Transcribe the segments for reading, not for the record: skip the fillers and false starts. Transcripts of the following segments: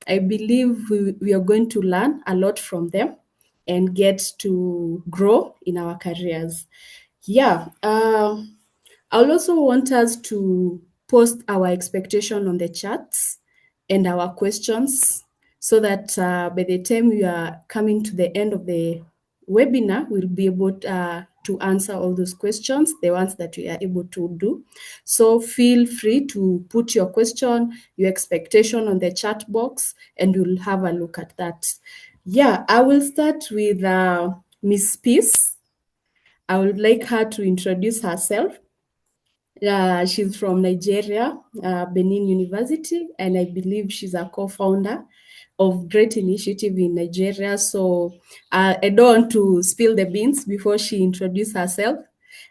I believe we are going to learn a lot from them and get to grow in our careers. Yeah. I'll also want us to post our expectation on the chats and our questions so that by the time we are coming to the end of the webinar, we'll be able to answer all those questions, the ones that we are able to do. So feel free to put your question, your expectation on the chat box, and we'll have a look at that. Yeah, I will start with Miss Peace. I would like her to introduce herself. She's from Nigeria, Benin University, and I believe she's a co-founder of Great Initiative in Nigeria. So I don't want to spill the beans before she introduces herself.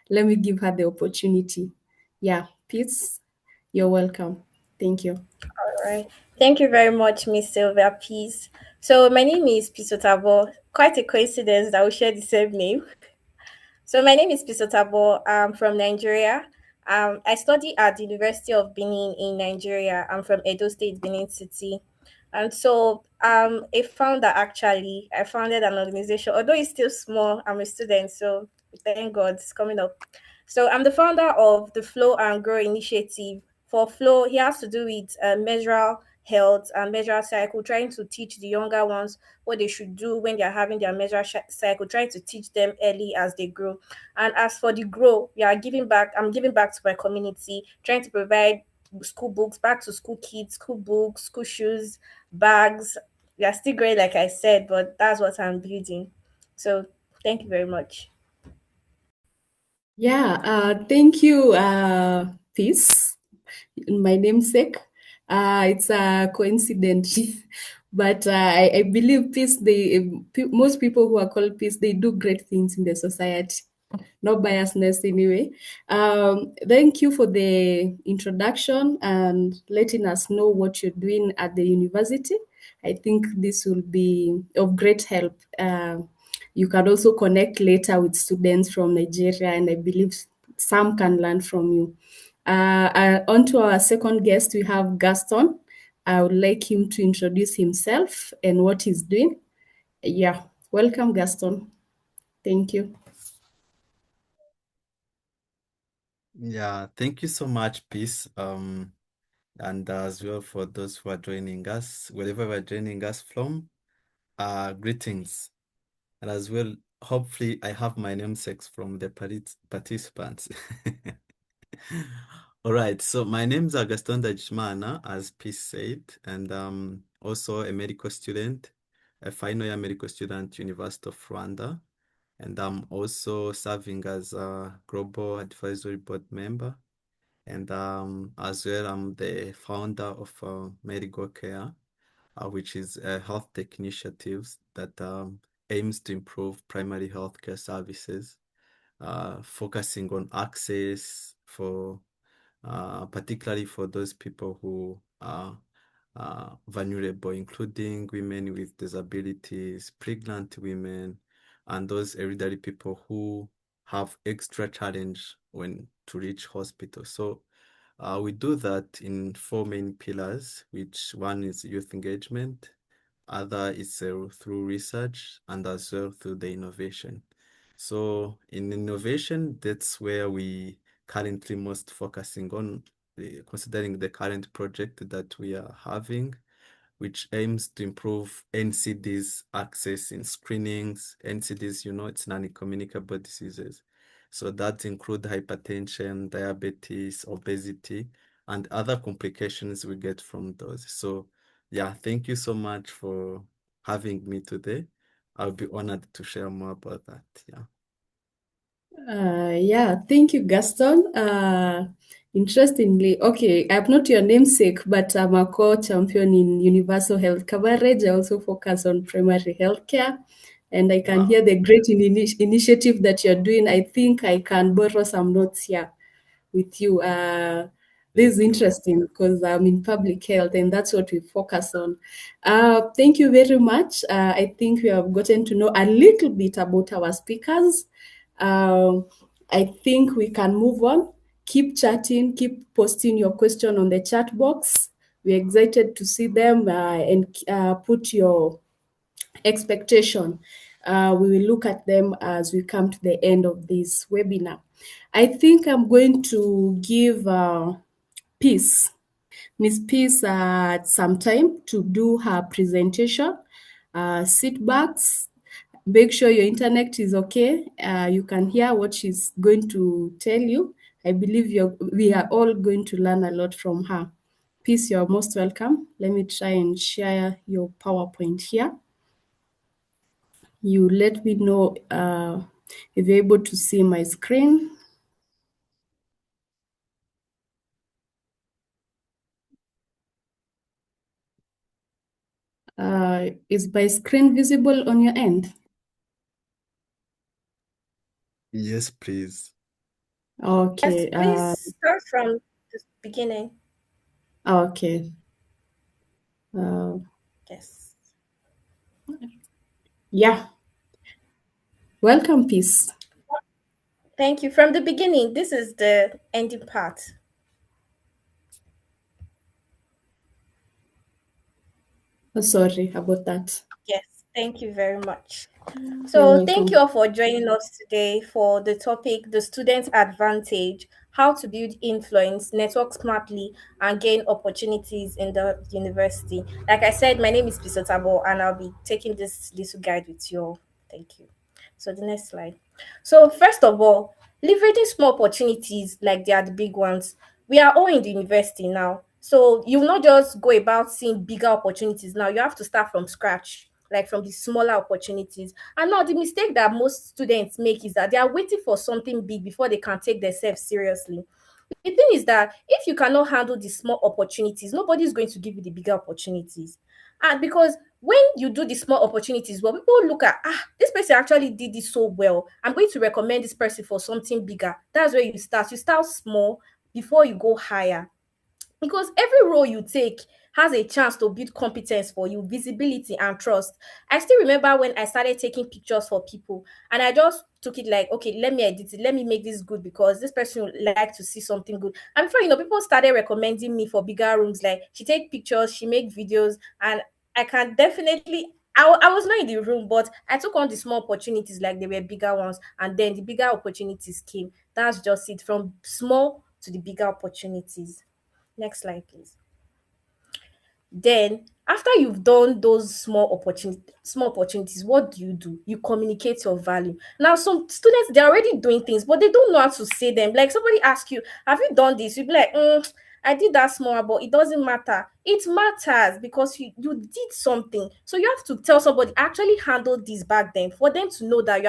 Let me give her the opportunity. Yeah, Peace, you're welcome. Thank you. All right. Thank you very much, Miss Sylvia Peace. So my name is Pisotabo. Quite a coincidence that we share the same name. So my name is Pisotabo. I'm from Nigeria. I study at the University of Benin in Nigeria. I'm from Edo State, Benin City. And so a founder actually. I founded an organization. Although it's still small, I'm a student, so thank God it's coming up. So I'm the founder of the Flow and Grow initiative. For Flow, he has to do with measural health and measural cycle, trying to teach the younger ones what they should do when they are having their measural cycle, trying to teach them early as they grow. And as for the grow, we are giving back. I'm giving back to my community, trying to provide school books, back to school kids, school books, school shoes, bags. We are still growing, like I said, but that's what I'm building. So thank you very much. Yeah, thank you, Peace, my namesake. It's a coincidence, but I believe Peace. Most people who are called Peace, they do great things in the society. No biasness anyway. Thank you for the introduction and letting us know what you're doing at the university. I think this will be of great help. You can also connect later with students from Nigeria, and I believe some can learn from you. On to our second guest, we have Gaston. I would like him to introduce himself and what he's doing. Yeah, welcome, Gaston. Thank you. Yeah, thank you so much, Peace. And as well for those who are joining us, wherever we're joining us from, greetings. And as well, hopefully I have my namesakes from the participants. All right, so my name is Augustin Dajimana, as Peace said, and also a medical student, a final year medical student, University of Rwanda. And I'm also serving as a global advisory board member. And as well, I'm the founder of Medical Care, which is a health tech initiatives that aims to improve primary healthcare services, focusing on access for particularly for those people who are vulnerable, including women with disabilities, pregnant women, and those elderly people who have extra challenge when to reach hospital. So we do that in four main pillars, which one is youth engagement, other is through research, and as well through the innovation. So in innovation, that's where we currently most focusing on, considering the current project that we are having, which aims to improve NCDs access in screenings. NCDs, it's non-communicable diseases. So that include hypertension, diabetes, obesity, and other complications we get from those. So yeah, thank you so much for having me today. I'll be honored to share more about that. Yeah. Yeah, thank you, Gaston. Interestingly, okay, I'm not your namesake, but I'm a co-champion in universal health coverage. I also focus on primary healthcare, and I can Wow. hear the great initiative that you're doing. I think I can borrow some notes here with you. This is Thank you. interesting because I'm in public health and that's what we focus on. Thank you very much. I think we have gotten to know a little bit about our speakers. Um, I think we can move on. Keep chatting, keep posting your question on the chat box. we're excited to see them and put your expectation. We will look at them as we come to the end of this webinar. I think I'm going to give Peace, Miss Peace, some time to do her presentation. Sit back, make sure your internet is okay. You can hear what she's going to tell you. I believe we are all going to learn a lot from her. Peace, you're most welcome. Let me try and share your PowerPoint here. You let me know if you're able to see my screen. Is my screen visible on your end? Yes, please. Yes, Okay. please start from the beginning. Okay. Uh, Yes. yeah. Welcome, Peace. Thank you. From the beginning, this is the ending part. Sorry about that. Yes, thank you very much. You're So, thank you welcome. all for joining us today for the topic The Student Advantage: How to Build Influence, Network Smartly, and Gain Opportunities in the University. Like I said, my name is Pisotabo, and I'll be taking this little guide with you all. Thank you. So, the next slide. So, first of all, leveraging small opportunities like they are the big ones. We are all in the university now. So, you will not just go about seeing bigger opportunities now. You have to start from scratch, like from the smaller opportunities. And now the mistake that most students make is that they are waiting for something big before they can take themselves seriously. The thing is that if you cannot handle the small opportunities, nobody is going to give you the bigger opportunities. And because when you do the small opportunities, well, people look at, this person actually did this so well. I'm going to recommend this person for something bigger. That's where you start. You start small before you go higher, because every role you take has a chance to build competence for you, visibility and trust. I still remember when I started taking pictures for people, and I just took it like, okay, let me edit it, let me make this good because this person would like to see something good. And before you know, people started recommending me for bigger rooms. Like, she take pictures, she make videos, and I can definitely, I was not in the room, but I took on the small opportunities like they were bigger ones, and then the bigger opportunities came. That's just it, from small to the bigger opportunities. Next slide, please. Then, after you've done those small opportunities, what do? You communicate your value. Now, some students, they're already doing things, but they don't know how to say them. Like, somebody asks you, have you done this? You'll be like, I did that small, but it doesn't matter. It matters because you did something. So you have to tell somebody, actually handle this back then, for them to know that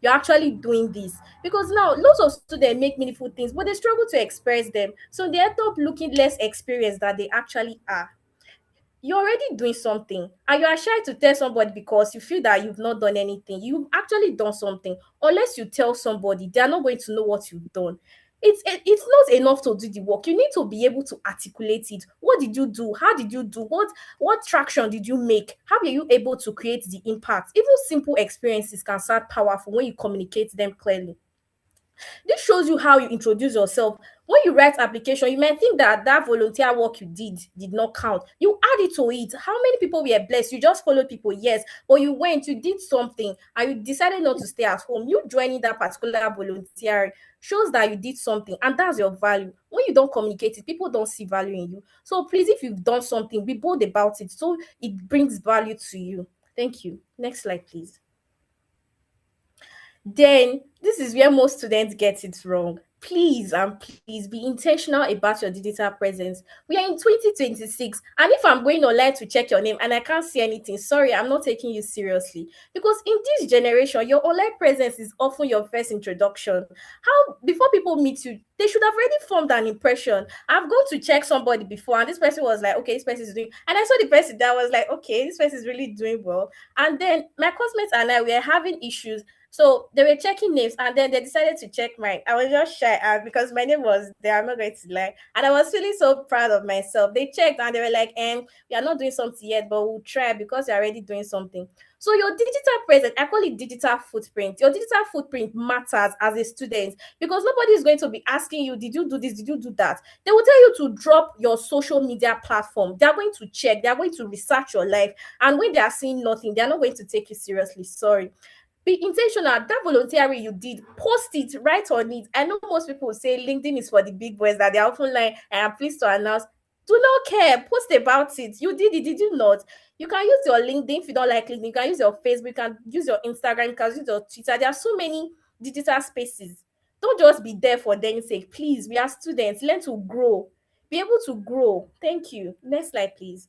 you're actually doing this. Because now lots of students make meaningful things, but they struggle to express them. So they end up looking less experienced than they actually are. You're already doing something and you are shy to tell somebody because you feel that you've not done anything. You've actually done something. Unless you tell somebody, they are not going to know what you've done. It's not enough to do the work. You need to be able to articulate it. What did you do? How did you do? What traction did you make? How were you able to create the impact? Even simple experiences can sound powerful when you communicate them clearly. This shows you how you introduce yourself. When you write application, you might think that that volunteer work you did not count. You add it to it. How many people were blessed? You just followed people, yes, but you went, you did something, and you decided not to stay at home. You joining that particular volunteer shows that you did something, and that's your value. When you don't communicate it, people don't see value in you. So please, if you've done something, be bold about it so it brings value to you. Thank you. Next slide, please. Then this is where most students get it wrong. Please and please be intentional about your digital presence. We are in 2026, and if I'm going online to check your name and I can't see anything, sorry, I'm not taking you seriously. Because in this generation, your online presence is often your first introduction. How, before people meet you, they should have already formed an impression. I've gone to check somebody before, and this person was like, okay, this person is doing, and I saw the person that was like, okay, this person is really doing well. And then my classmates and I were having issues, So they were checking names, and then they decided to check mine. I was just shy, because my name was there. I'm not going to lie, and I was feeling so proud of myself. They checked and they were like, we are not doing something yet, but we'll try because you're already doing something." So your digital presence, I call it digital footprint. Your digital footprint matters as a student, because nobody is going to be asking you, "Did you do this? Did you do that?" They will tell you to drop your social media platform. They are going to check. They are going to research your life, and when they are seeing nothing, they are not going to take you seriously. Sorry. Be intentional. That voluntary you did, post it, write on it. I know most people say LinkedIn is for the big boys, that they are often like, "I am pleased to announce." Do not care. Post about it. You did it, did you not? You can use your LinkedIn. If you don't like LinkedIn, you can use your Facebook, you can use your Instagram, you can use your Twitter. There are so many digital spaces. Don't just be there for their sake. Please, we are students. Learn to grow. Be able to grow. Thank you. Next slide, please.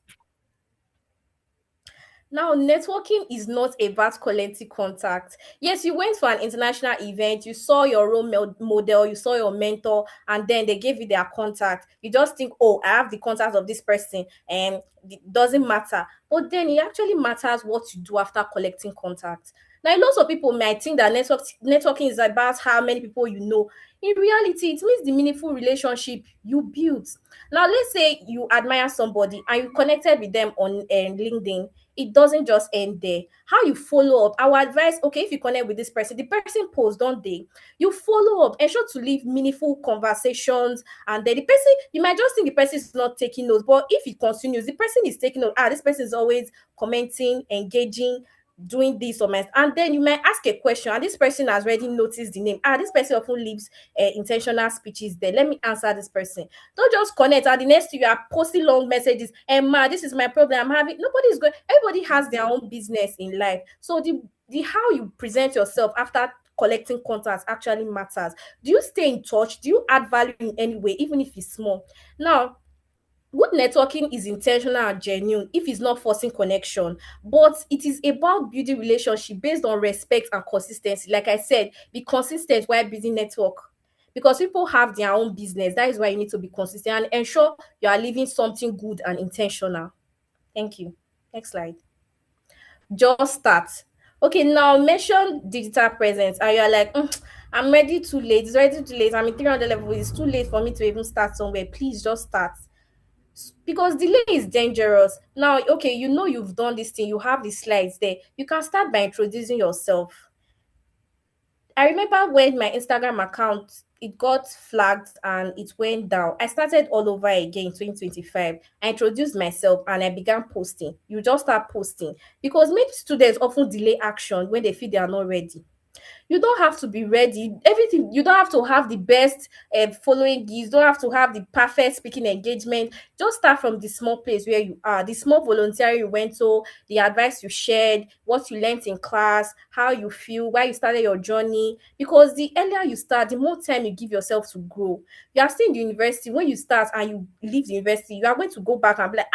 Now, networking is not about collecting contact. Yes, you went for an international event, you saw your model, you saw your mentor, and then they gave you their contact. You just think, "Oh, I have the contact of this person," and it doesn't matter. But then it actually matters what you do after collecting contact. Now, lots of people might think that networking is about how many people you know. In reality, it means the meaningful relationship you built. Now, let's say you admire somebody and you connected with them on LinkedIn. It doesn't just end there. How you follow up, our advice, okay, if you connect with this person, the person posts, don't they? You follow up, ensure to leave meaningful conversations, and then the person, you might just think the person is not taking notes, but if it continues, the person is taking notes. This person is always commenting, engaging, doing this or my, and then you might ask a question, and this person has already noticed the name. This person often leaves intentional speeches there. Let me answer this person. Don't just connect, and the next thing you are posting long messages. "Ma, this is my problem I'm having." Nobody is going. Everybody has their own business in life. So the how you present yourself after collecting contacts actually matters. Do you stay in touch? Do you add value in any way, even if it's small? Now, good networking is intentional and genuine if it's not forcing connection, but it is about building relationship based on respect and consistency. Like I said, be consistent while building network, because people have their own business. That is why you need to be consistent and ensure you are living something good and intentional. Thank you. Next slide. Just start. Okay, now mention digital presence, and you're like, "I'm ready too late. It's already too late. I'm in 300 level. It's too late for me to even start somewhere." Please just start, because delay is dangerous. Now, okay, you know you've done this thing, you have the slides there. You can start by introducing yourself. I remember when my Instagram account, it got flagged and it went down. I started all over again in 2025. I introduced myself and I began posting. You just start posting, because many students often delay action when they feel they are not ready. You don't have to be ready. Everything, you don't have to have the best following gigs. You don't have to have the perfect speaking engagement. Just start from the small place where you are, the small volunteer you went to, the advice you shared, what you learned in class, how you feel, why you started your journey. Because the earlier you start, the more time you give yourself to grow. You are still in the university. When you start and you leave the university, you are going to go back and be like,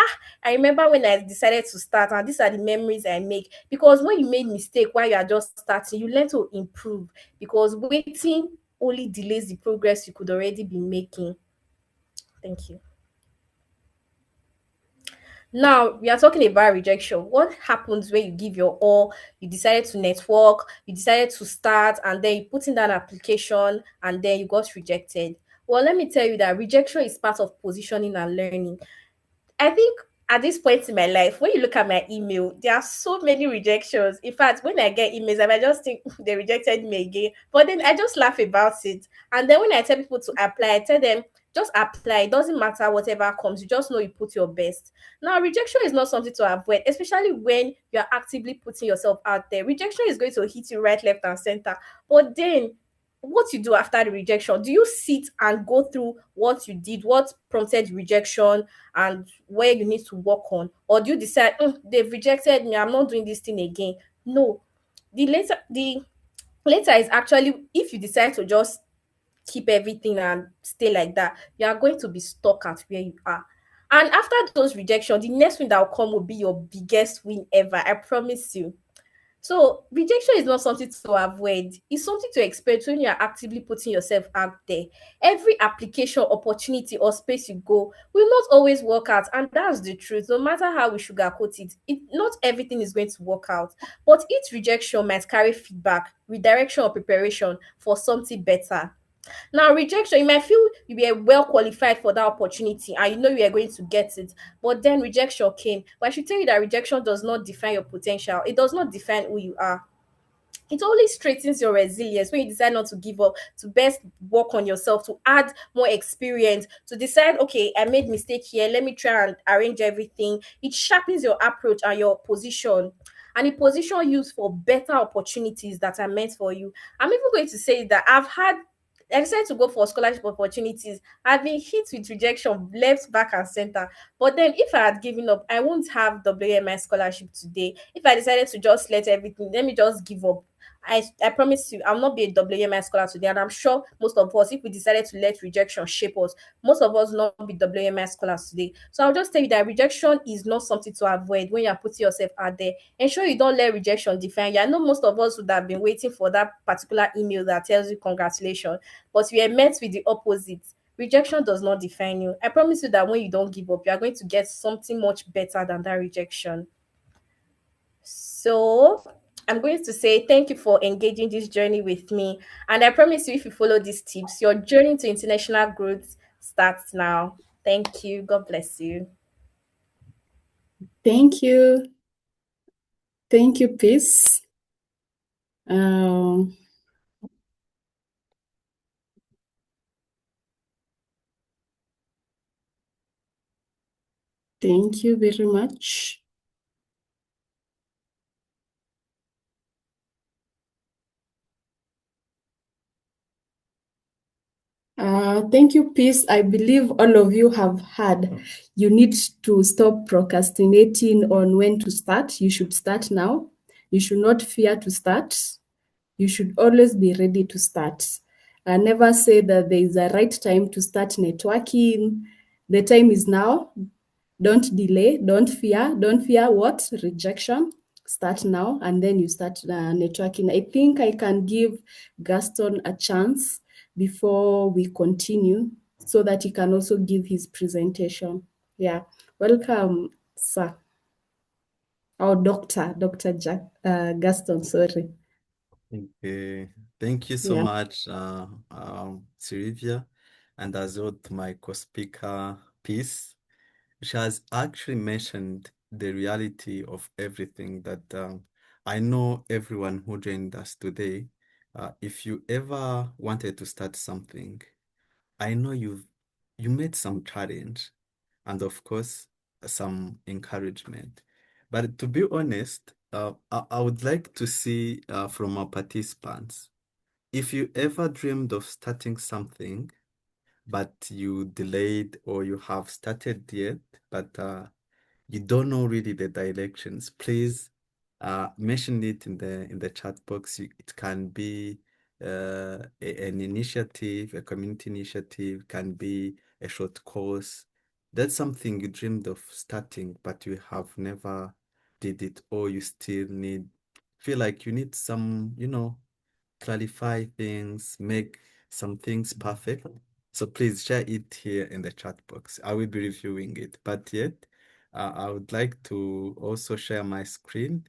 I remember when I decided to start, and these are the memories I make. Because when you made mistake while you are just starting, you learn to improve, because waiting only delays the progress you could already be making. Thank you. Now we are talking about rejection. What happens when you give your all, you decided to network, you decided to start, and then you put in that application and then you got rejected? Well, let me tell you that rejection is part of positioning and learning. I think at this point in my life, when you look at my email, there are so many rejections. In fact, when I get emails, I might just think they rejected me again. But then I just laugh about it. And then when I tell people to apply, I tell them, just apply. It doesn't matter whatever comes. You just know you put your best. Now, rejection is not something to avoid, especially when you are actively putting yourself out there. Rejection is going to hit you right, left, and center. But then what you do after the rejection, do you sit and go through what you did, what prompted rejection, and where you need to work on? Or do you decide, they've rejected me, I'm not doing this thing again? No. The later is actually, if you decide to just keep everything and stay like that, you are going to be stuck at where you are. And after those rejections, the next win that will come will be your biggest win ever. I promise you. So rejection is not something to avoid. It's something to expect when you are actively putting yourself out there. Every application, opportunity, or space you go will not always work out, and that's the truth. No matter how we sugarcoat it, not everything is going to work out. But each rejection might carry feedback, redirection, or preparation for something better. Now, rejection, you might feel you were well qualified for that opportunity and you know you are going to get it, but then rejection came. But I should tell you that rejection does not define your potential, it does not define who you are. It only strengthens your resilience when you decide not to give up, to best work on yourself, to add more experience, to decide, okay, I made mistake here, let me try and arrange everything. It sharpens your approach and your position, and it position you for better opportunities that are meant for you. I'm even going to say that I decided to go for scholarship opportunities. I've been hit with rejection left, back, and center. But then, if I had given up, I won't have WMI scholarship today. If I decided to just let everything, let me just give up. I promise you, I'll not be a WMI scholar today. And I'm sure most of us, if we decided to let rejection shape us, most of us will not be WMI scholars today. So I'll just tell you that rejection is not something to avoid when you're putting yourself out there. Ensure you don't let rejection define you. I know most of us would have been waiting for that particular email that tells you congratulations, but we are met with the opposite. Rejection does not define you. I promise you that when you don't give up, you are going to get something much better than that rejection. So I'm going to say thank you for engaging this journey with me. And I promise you, if you follow these tips, your journey to international growth starts now. Thank you. God bless you. Thank you. Thank you, Peace. Um, thank you very much. Thank you, Peace. I believe all of you have heard you need to stop procrastinating on when to start. You should start now. You should not fear to start. You should always be ready to start. Never say that there is a right time to start networking. The time is now. Don't delay. Don't fear. Don't fear what? Rejection. Start now and then you start networking. I think I can give Gaston a chance before we continue so that he can also give his presentation. Yeah. Welcome, sir. Or Dr. Gaston, sorry. Okay, thank you so Yeah. much, Sylvia, and as well to my co-speaker, Peace. She has actually mentioned the reality of everything that I know everyone who joined us today. If you ever wanted to start something, I know you made some challenge and of course some encouragement. But to be honest, I would like to see from our participants, if you ever dreamed of starting something but you delayed or you have started yet, but you don't know really the directions, please mention it in the chat box. It can be an initiative, a community initiative, can be a short course. That's something you dreamed of starting, but you have never did it, or you still feel like you need some, clarify things, make some things perfect. So please share it here in the chat box. I will be reviewing it. But yet, I would like to also share my screen.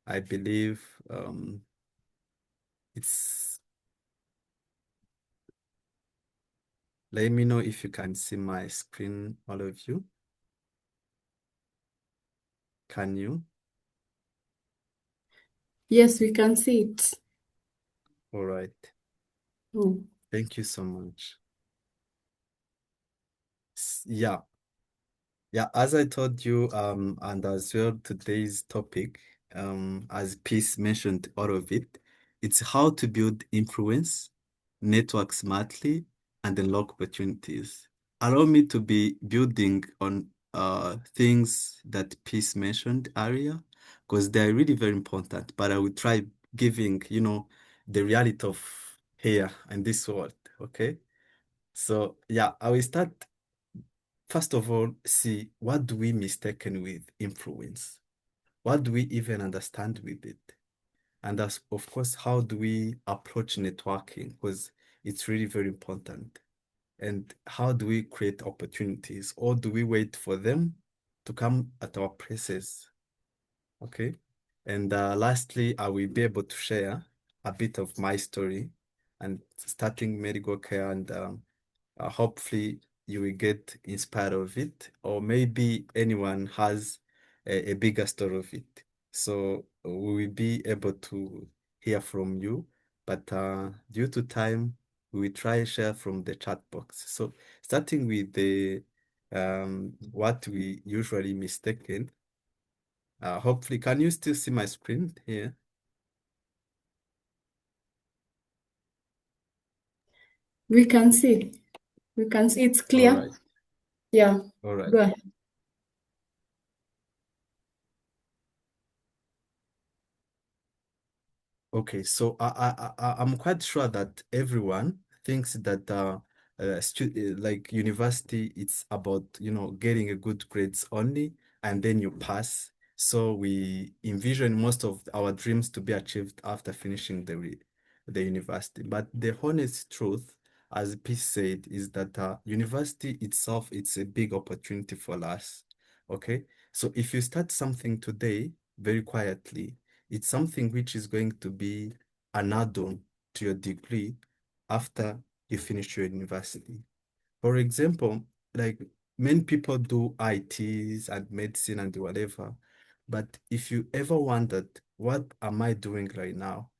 I believe it's. Let me know if you can see my screen, all of you. Can you? Yes, we can see it. All right. Mm. Thank you so much. Yeah. Yeah, as I told you, and as well today's topic, as Peace mentioned all of it, it's how to build influence, network smartly, and unlock opportunities. Allow me to be building on things that Peace mentioned earlier, because they're really very important, but I will try giving, the reality of here and this world, okay? So yeah, I will start. First of all, see what do we mistaken with influence? What do we even understand with it? And that's, of course, how do we approach networking? Because it's really very important. And how do we create opportunities, or do we wait for them to come at our places? Okay. And lastly, I will be able to share a bit of my story and starting medical care, and hopefully you will get inspired of it, or maybe anyone has a bigger story of it. So we will be able to hear from you, but due to time, we will try share from the chat box. So starting with the what we usually mistaken. Hopefully, can you still see my screen here? We can see. We can see it's All clear. right. Yeah. All right. Go ahead. Okay, so I'm quite sure that everyone thinks that like university, it's about, getting a good grades only, and then you pass. So we envision most of our dreams to be achieved after finishing the university. But the honest truth, as P said, is that university itself, it's a big opportunity for us. Okay, so if you start something today very quietly, it's something which is going to be an add-on to your degree after you finish your university. For example, like many people do ITs and medicine and whatever, but if you ever wondered, what am I doing right now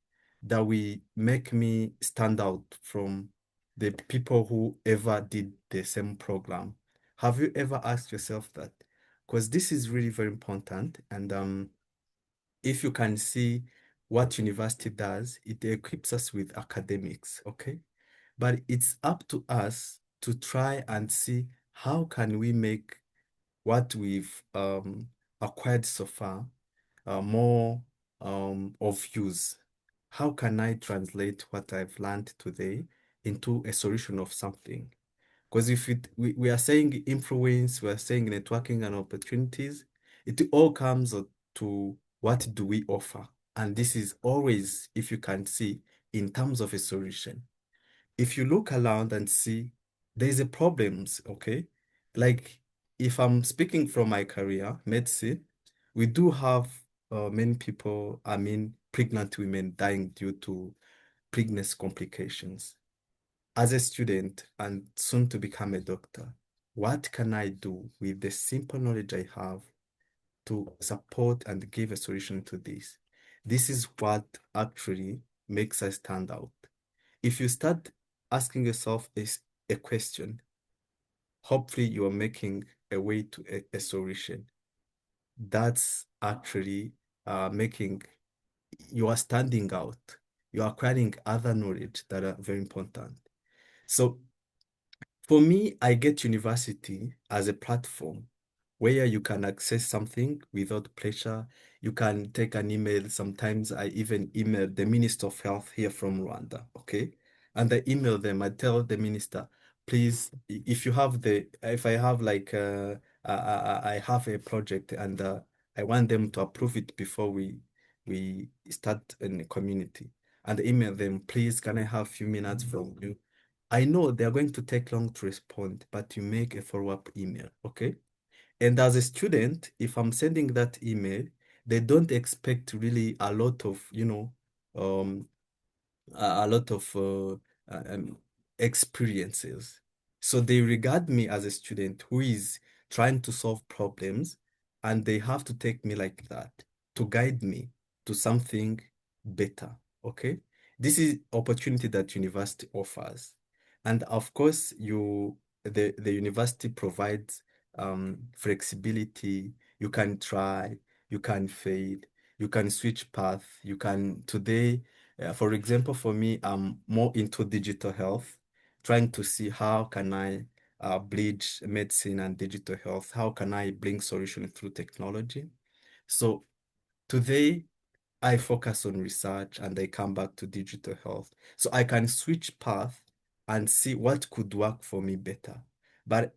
that will make me stand out from the people who ever did the same program? Have you ever asked yourself that? Because this is really very important. And if you can see what university does, it equips us with academics, okay? But it's up to us to try and see how can we make what we've acquired so far more of use. How can I translate what I've learned today into a solution of something? Because if we are saying influence, we are saying networking and opportunities, it all comes to what do we offer? And this is always, if you can see, in terms of a solution. If you look around and see there's a problems, okay? Like if I'm speaking from my career, medicine, we do have many people, I mean, pregnant women dying due to pregnancy complications. As a student and soon to become a doctor, what can I do with the simple knowledge I have to support and give a solution to this? This is what actually makes us stand out. If you start asking yourself a question, hopefully you are making a way to a solution. That's actually making you are standing out. You are acquiring other knowledge that are very important. So for me, I get university as a platform where you can access something without pressure. You can take an email. Sometimes I even email the Minister of Health here from Rwanda, okay? And I email them. I tell the minister, please, if you have if I have like, I have a project and I want them to approve it before we start in the community. And email them, please, can I have a few minutes from you? I know they're going to take long to respond, but you make a follow-up email, okay? And as a student, if I'm sending that email, they don't expect really a lot of, um, a lot of experiences. So they regard me as a student who is trying to solve problems, and they have to take me like that to guide me to something better. Okay. This is opportunity that university offers. And of course, the university provides flexibility. You can try, you can fail, you can switch path, you can today for example, for me, I'm more into digital health, trying to see how can I bridge medicine and digital health? How can I bring solution through technology? So today, I focus on research and I come back to digital health. So I can switch path and see what could work for me better. But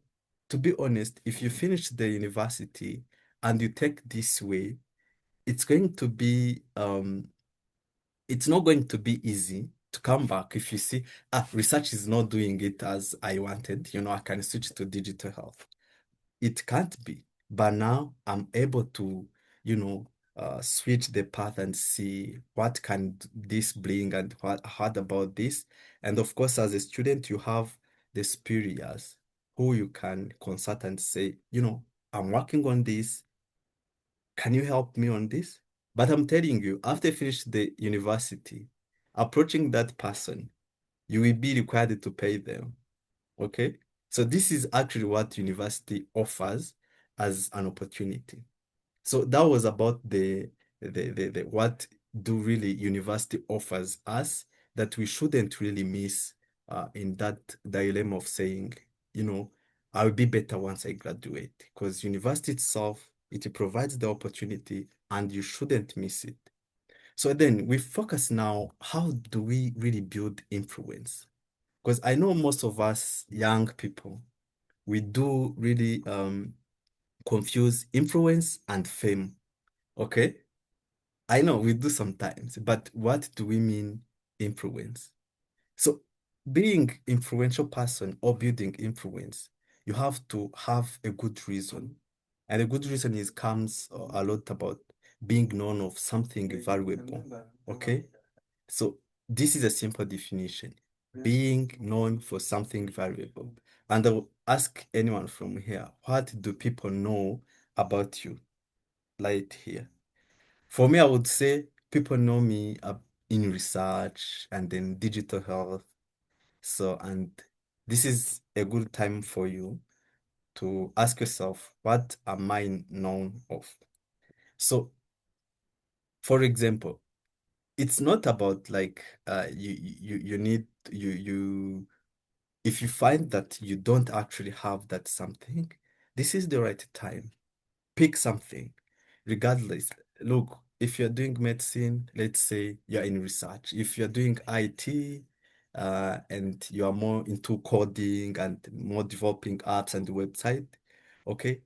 to be honest, if you finish the university and you take this way, it's going to be it's not going to be easy to come back if you see, research is not doing it as I wanted. I can switch to digital health. It can't be. But now I'm able to, you know, switch the path and see what can this bring and what about this. And of course, as a student, you have the superiors who you can consult and say, I'm working on this. Can you help me on this? But I'm telling you, after you finish the university, approaching that person, you will be required to pay them. Okay? So this is actually what university offers as an opportunity. So that was about the what do really university offers us that we shouldn't really miss in that dilemma of saying, I'll be better once I graduate. Because university itself, it provides the opportunity and you shouldn't miss it. So then we focus now, how do we really build influence? Because I know most of us young people, we do really confuse influence and fame. Okay? I know we do sometimes, but what do we mean influence? So being influential person or building influence, you have to have a good reason. And a good reason is comes a lot about being known of something valuable. Okay? So this is a simple definition. Being known for something valuable. And I'll ask anyone from here, what do people know about you? Right here. For me, I would say people know me in research and in digital health. So, and this is a good time for you to ask yourself, what am I known of? So, for example, it's not about like you need you if you find that you don't actually have that something, this is the right time. Pick something, regardless. Look, if you're doing medicine, let's say you're in research. If you're doing IT, and you are more into coding and more developing apps and website, okay,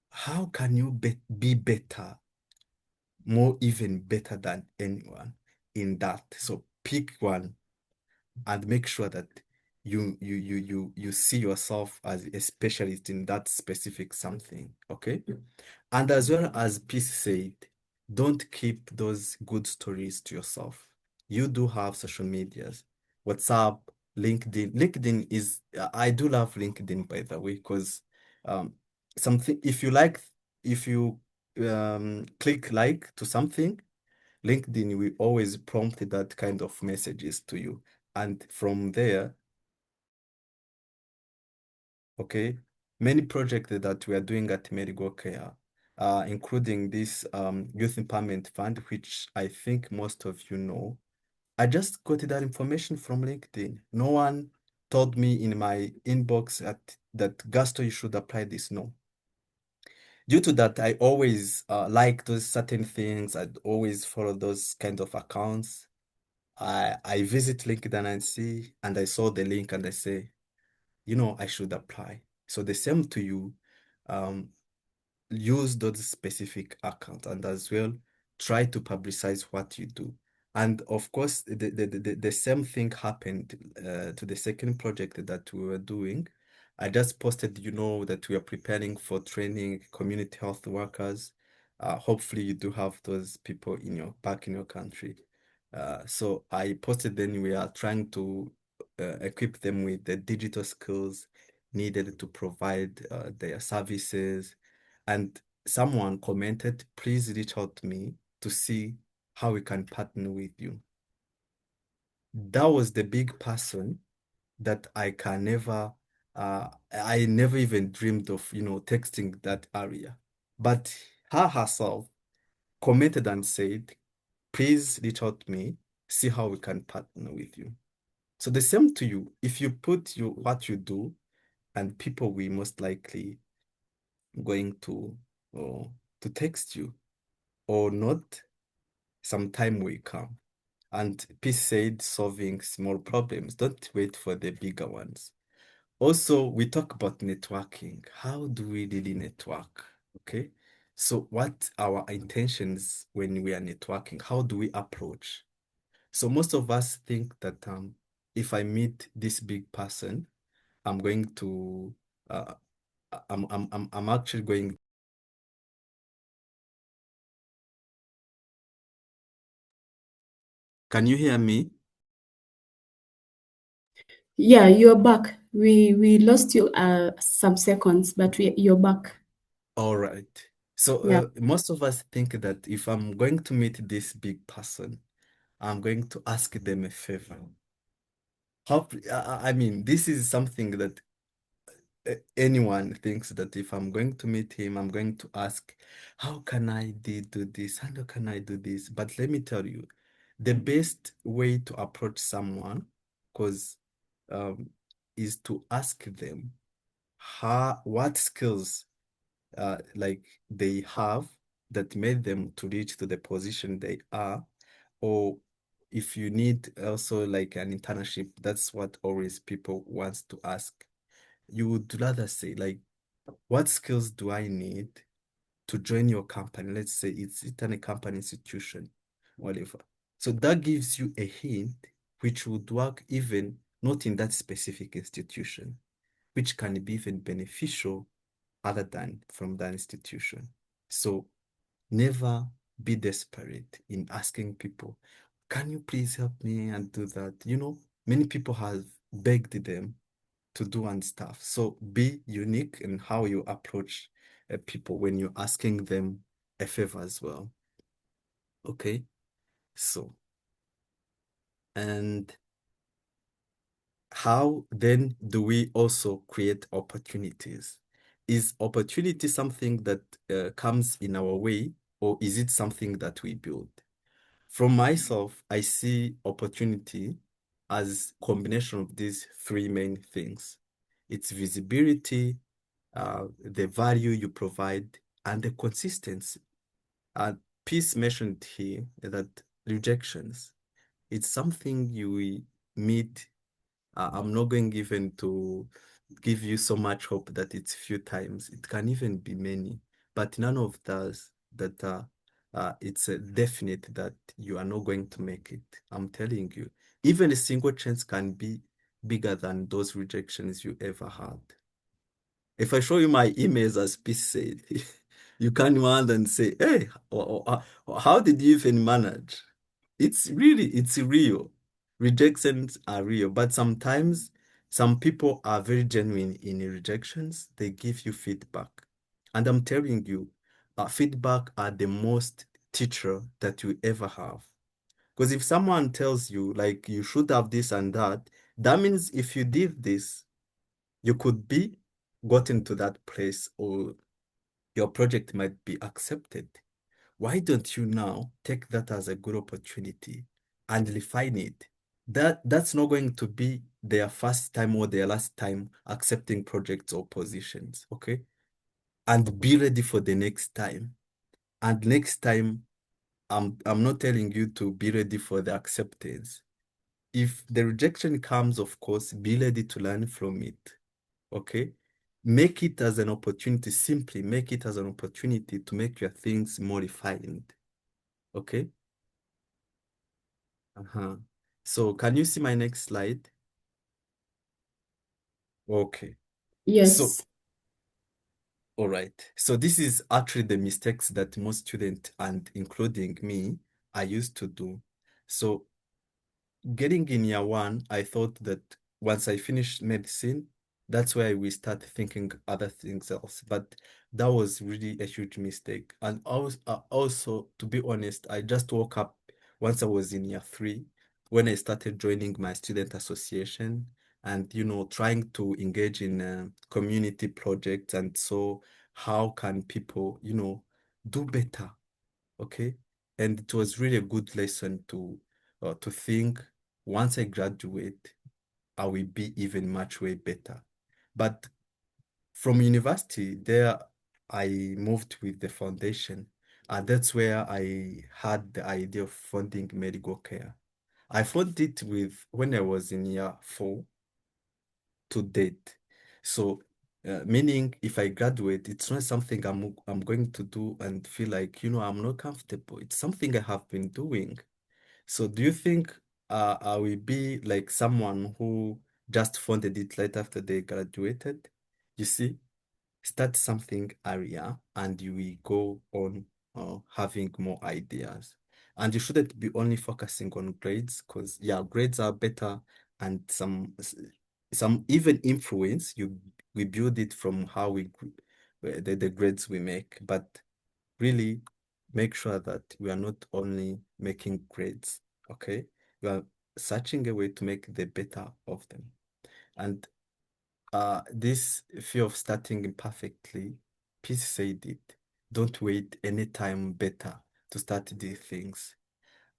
how can you be better, more even better than anyone in that? So pick one and make sure that you see yourself as a specialist in that specific something. Okay. And as well as Peace said, don't keep those good stories to yourself. You do have social medias, WhatsApp, LinkedIn. LinkedIn is, I do love LinkedIn, by the way, because um, something, if you click like to something, LinkedIn will always prompt that kind of messages to you. And from there, okay, many projects that we are doing at Medigo Care, including this Youth Empowerment Fund, which I think most of you know. I just got that information from LinkedIn. No one told me in my inbox that Gasto, you should apply this. No. Due to that, I always like those certain things. I always follow those kind of accounts. I visit LinkedIn and see, and I saw the link and I say, I should apply. So the same to you. Um, Use those specific accounts and as well try to publicize what you do. And of course, the same thing happened to the second project that we were doing. I just posted, that we are preparing for training community health workers. Hopefully you do have those people back in your country. So I posted then we are trying to equip them with the digital skills needed to provide their services. And someone commented, please reach out to me to see how we can partner with you. That was the big person that I never even dreamed of, texting that area. But her herself commented and said, please reach out to me, see how we can partner with you. So the same to you. If you put what you do, and people will most likely going to text you or not, some time will come. And Peace said solving small problems. Don't wait for the bigger ones. Also, we talk about networking. How do we really network? Okay. So what our intentions when we are networking? How do we approach? So most of us think that if I meet this big person, I'm going to uh, I'm actually going. Can you hear me? Yeah, you're back. We lost you some seconds, but you're back. All right. So Yeah. most of us think that if I'm going to meet this big person, I'm going to ask them a favor. I mean, this is something that anyone thinks that if I'm going to meet him, I'm going to ask, how can I do this? How can I do this? But let me tell you, the best way to approach someone, because um, is to ask them what skills like they have that made them to reach to the position they are, or if you need also like an internship, that's what always people wants to ask. You would rather say like, what skills do I need to join your company? Let's say it's a company institution, whatever. So that gives you a hint which would work even not in that specific institution, which can be even beneficial other than from that institution. So never be desperate in asking people, can you please help me and do that? Many people have begged them to do and stuff. So be unique in how you approach people when you're asking them a favor as well. Okay. So, and how then do we also create opportunities? Is opportunity something that comes in our way, or is it something that we build? From myself, I see opportunity as combination of these three main things. It's visibility, the value you provide, and the consistency. Uh, Peace mentioned here that rejections, it's something you will meet. I'm not going even to give you so much hope that it's few times. It can even be many, but none of those that it's a definite that you are not going to make it. I'm telling you, even a single chance can be bigger than those rejections you ever had. If I show you my emails, as Peace said, you can wonder and say, hey, how did you even manage? It's real. Rejections are real, but sometimes some people are very genuine in rejections. They give you feedback. And I'm telling you, feedback are the most teacher that you ever have. Because if someone tells you, like, you should have this and that means if you did this, you could be gotten to that place, or your project might be accepted. Why don't you now take that as a good opportunity and refine it? That's not going to be their first time or their last time accepting projects or positions, okay? And be ready for the next time. And next time, I'm not telling you to be ready for the acceptance. If the rejection comes, of course, be ready to learn from it. Okay? Make it as an opportunity, simply make it as an opportunity to make your things more refined. Okay? Uh-huh. So can you see my next slide? Okay. So, Yes. all right. So this is actually the mistakes that most students, and including me, I used to do. So getting in year one, I thought that once I finished medicine, that's where we start thinking other things else. But that was really a huge mistake. And also, to be honest, I just woke up once I was in year three when I started joining my student association and, trying to engage in community projects. And so how can people, do better? Okay. And it was really a good lesson to think once I graduate, I will be even much way better. But from university, there I moved with the foundation. And that's where I had the idea of funding medical care. I funded it with when I was in year four to date. So, meaning if I graduate, it's not something I'm going to do and feel like, I'm not comfortable. It's something I have been doing. So do you think I will be like someone who just funded it right after they graduated? You see, start something earlier and you will go on having more ideas. And you shouldn't be only focusing on grades because yeah, grades are better and some even influence you we build it from how the grades we make, but really make sure that we are not only making grades, okay? We are searching a way to make the better of them. And this fear of starting imperfectly, Peace said it. Don't wait any time better to start these things.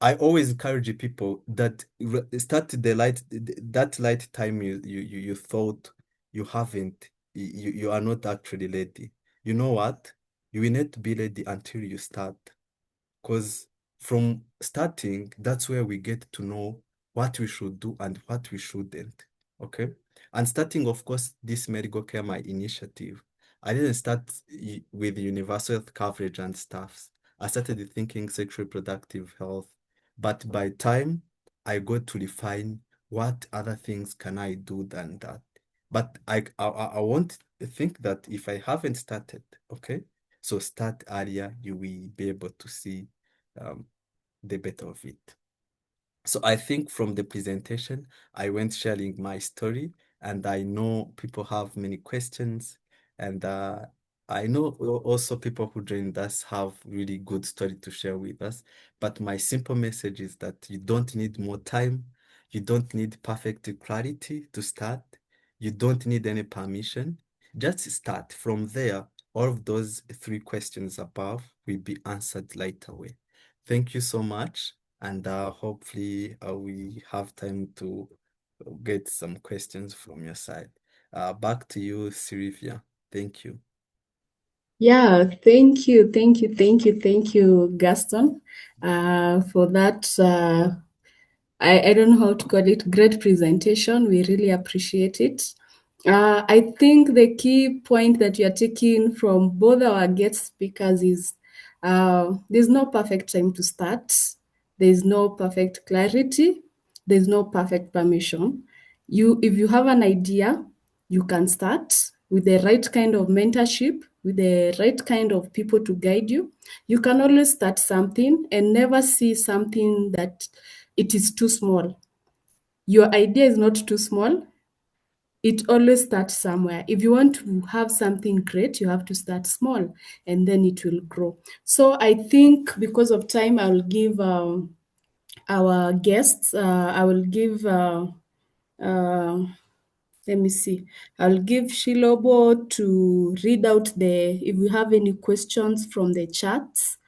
I always encourage people that start that light time you thought you haven't, you are not actually ready. You know what? You will not be ready until you start. Because from starting, that's where we get to know what we should do and what we shouldn't. Okay. And starting, of course, this medical care, my initiative, I didn't start with universal health coverage and stuff. I started thinking sexual reproductive health. But by time, I got to refine what other things can I do than that. But I won't think that if I haven't started, okay, so start earlier, you will be able to see um, the better of it. So I think from the presentation, I went sharing my story, and I know people have many questions, and I know also people who joined us have really good story to share with us. But my simple message is that you don't need more time, you don't need perfect clarity to start, you don't need any permission. Just start. From there, all of those three questions above will be answered right away. Thank you so much. And hopefully we have time to get some questions from your side. Back to you, Sylvia. Thank you. Yeah, thank you, Gaston, for that. I don't know how to call it, great presentation. We really appreciate it. I think the key point that you're taking from both our guest speakers is there's no perfect time to start, there's no perfect clarity, there's no perfect permission. If you have an idea, you can start with the right kind of mentorship, with the right kind of people to guide you. You can always start something and never see something that it is too small. Your idea is not too small. It always starts somewhere. If you want to have something great, you have to start small and then it will grow. So I think because of time, I will give our guests, I will give, uh, let me see, I'll give Shilobo to read out if we have any questions from the chats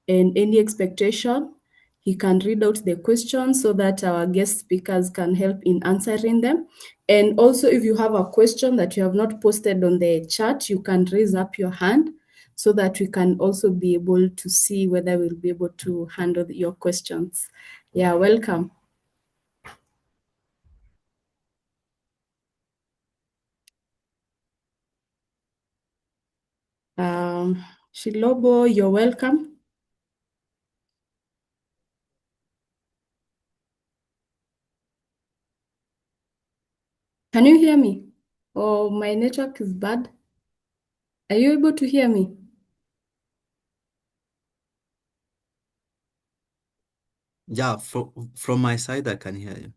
and any expectation. He can read out the questions so that our guest speakers can help in answering them. And also, if you have a question that you have not posted on the chat, you can raise up your hand so that we can also be able to see whether we'll be able to handle your questions. Yeah, welcome. Shilobo, you're welcome. Can you hear me? Oh, my network is bad. Are you able to hear me? Yeah, from my side, I can hear you.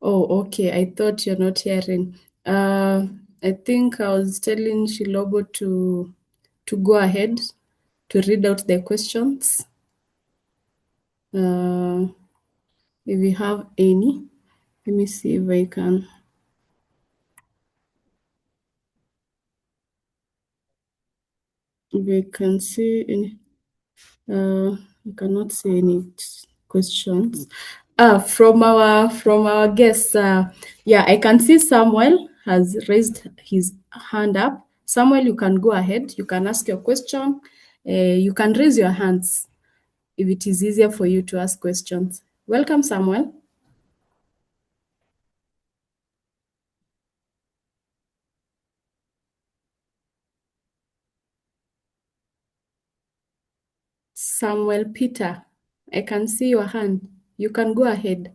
Oh, okay. I thought you're not hearing. I think I was telling Shilobo to go ahead to read out the questions. If we have any, let me see if I can. If I can see any. I cannot see any questions. From our guests, yeah, I can see Samuel has raised his hand up. Samuel, you can go ahead. You can ask your question. You can raise your hands if it is easier for you to ask questions. Welcome, Samuel. Samuel Peter, I can see your hand. You can go ahead.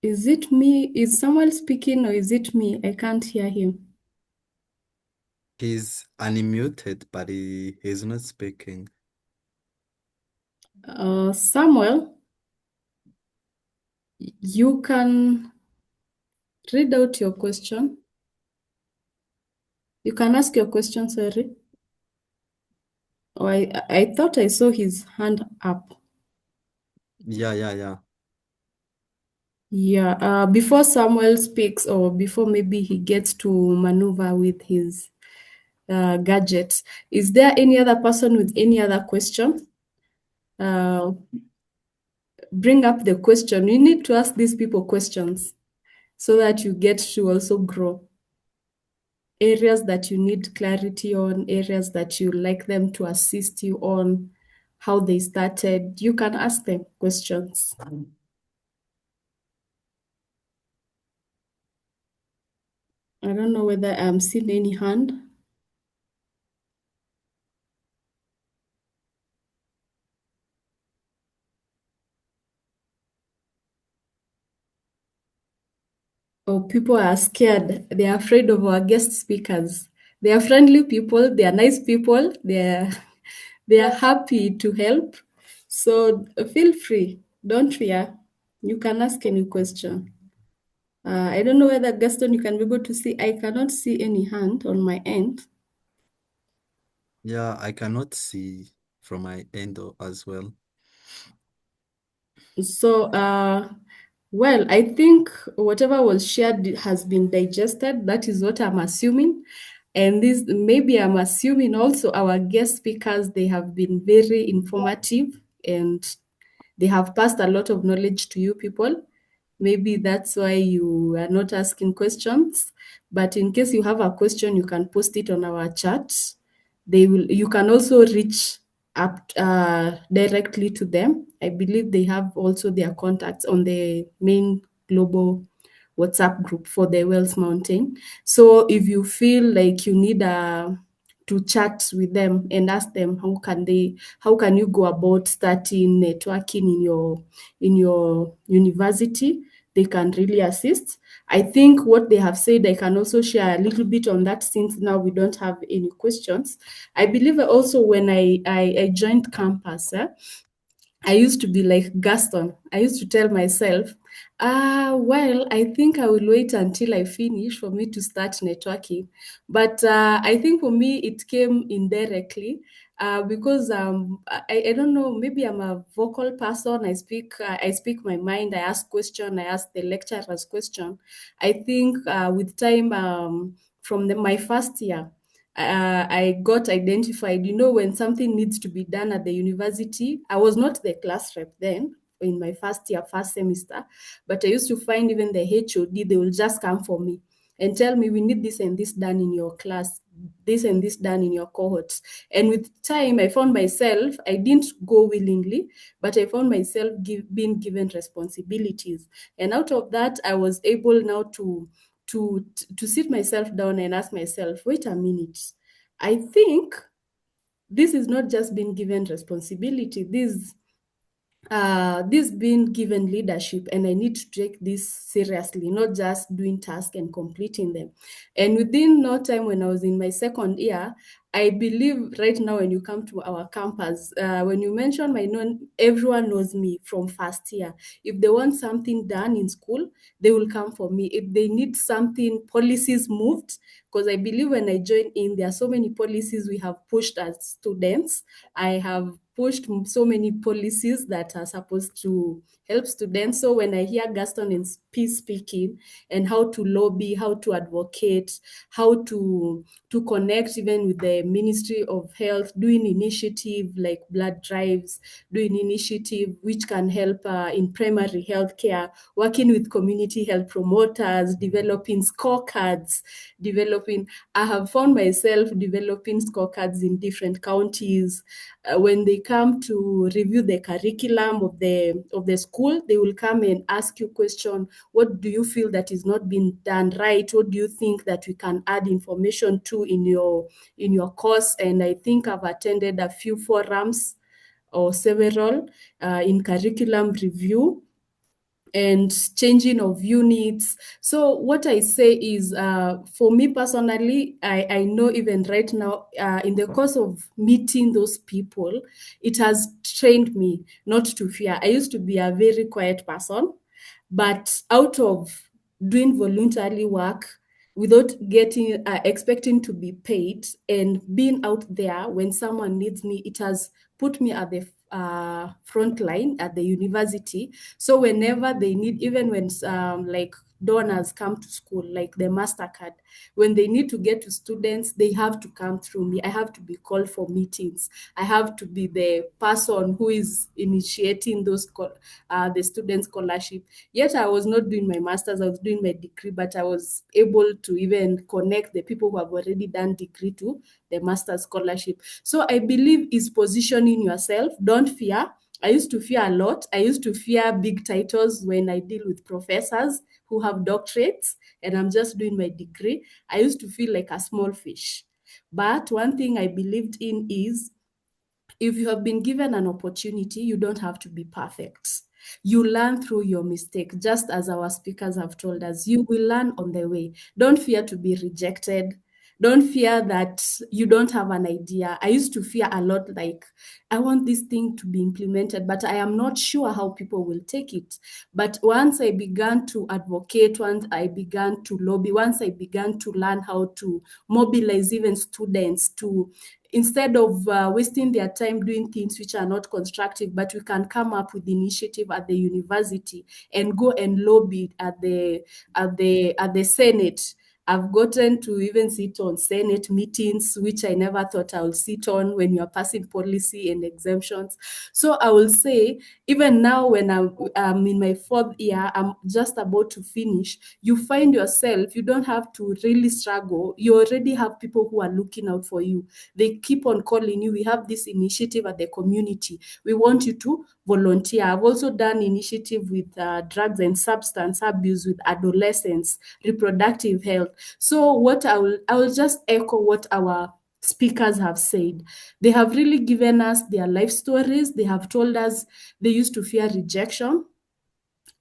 Is it me? Is someone speaking or is it me? I can't hear him. He's unmuted, but he's not speaking. Samuel, you can read out your question. You can ask your question, sorry. Oh, I thought I saw his hand up. Yeah. Yeah, before Samuel speaks, or before maybe he gets to maneuver with his gadgets, is there any other person with any other question? Bring up the question. You need to ask these people questions so that you get to also grow. Areas that you need clarity on, areas that you like them to assist you on, how they started. You can ask them questions. I don't know whether I'm seeing any hand. Or people are scared. They are afraid of our guest speakers. They are friendly people. They are nice people. They are happy to help. So feel free. Don't fear. You can ask any question. I don't know whether Gaston you can be able to see. I cannot see any hand on my end. Yeah, I cannot see from my end as well. So, well, I think whatever was shared has been digested. That is what I'm assuming. And this maybe I'm assuming also our guest speakers, they have been very informative and they have passed a lot of knowledge to you people. Maybe that's why you are not asking questions. But in case you have a question, you can post it on our chat. They will. You can also reach up directly to them. I believe they have also their contacts on the main global WhatsApp group for the Wells Mountain. So if you feel like you need to chat with them and ask them how can you go about starting networking in your university, they can really assist. I think what they have said, I can also share a little bit on that since now we don't have any questions. I believe also when I joined campus, I used to be like Gaston. I used to tell myself, well, I think I will wait until I finish for me to start networking. But I think for me, it came indirectly because I don't know, maybe I'm a vocal person. I speak my mind. I ask question. I ask the lecturers question. I think with time from my first year, I got identified. You know, when something needs to be done at the university, I was not the class rep then in my first year, first semester, but I used to find even the HOD, they will just come for me and tell me, we need this and this done in your class, this and this done in your cohorts. And with time, I found myself, I didn't go willingly, but I found myself being given responsibilities. And out of that, I was able now to sit myself down and ask myself, wait a minute, I think this is not just being given responsibility. This being given leadership, and I need to take this seriously, not just doing tasks and completing them. And within no time, when I was in my second year, I believe right now when you come to our campus, when you mention my name, everyone knows me from first year. If they want something done in school, they will come for me. If they need something, policies moved, because I believe when I joined in, there are so many policies we have pushed as students. I have pushed so many policies that are supposed to help students. So when I hear Gaston and Peace speaking and how to lobby, how to advocate, how to connect even with the Ministry of Health, doing initiative like blood drives, doing initiative which can help in primary health care, working with community health promoters, developing scorecards, I have found myself developing scorecards in different counties when they come to review the curriculum of the school, they will come and ask you question. What do you feel that is not being done right? What do you think that we can add information to in your course? And I think I've attended a few forums or several in curriculum review and changing of units. So what I say is, for me personally, I know even right now, in the course of meeting those people, it has trained me not to fear. I used to be a very quiet person, but out of doing voluntary work without getting expecting to be paid and being out there when someone needs me, it has put me at the front line at the university. So whenever they need, even when like donors come to school, like the MasterCard, when they need to get to students, they have to come through me. I have to be called for meetings. I have to be the person who is initiating the student scholarship. Yet I was not doing my master's, I was doing my degree, but I was able to even connect the people who have already done degree to the master's scholarship. So I believe is positioning yourself. Don't fear. I used to fear a lot. I used to fear big titles when I deal with professors who have doctorates and I'm just doing my degree. I used to feel like a small fish. But one thing I believed in is, if you have been given an opportunity, you don't have to be perfect. You learn through your mistake, just as our speakers have told us. You will learn on the way. Don't fear to be rejected. Don't fear that you don't have an idea. I used to fear a lot, like, I want this thing to be implemented, but I am not sure how people will take it. But once I began to advocate, once I began to lobby, once I began to learn how to mobilize even students to, instead of wasting their time doing things which are not constructive, but we can come up with initiative at the university and go and lobby at the Senate. I've gotten to even sit on Senate meetings, which I never thought I would sit on when you're passing policy and exemptions. So I will say, even now when I'm in my fourth year, I'm just about to finish, you find yourself, you don't have to really struggle. You already have people who are looking out for you. They keep on calling you. We have this initiative at the community. We want you to volunteer. I've also done initiative with drugs and substance abuse with adolescents, reproductive health. So what I will just echo what our speakers have said. They have really given us their life stories. They have told us they used to fear rejection.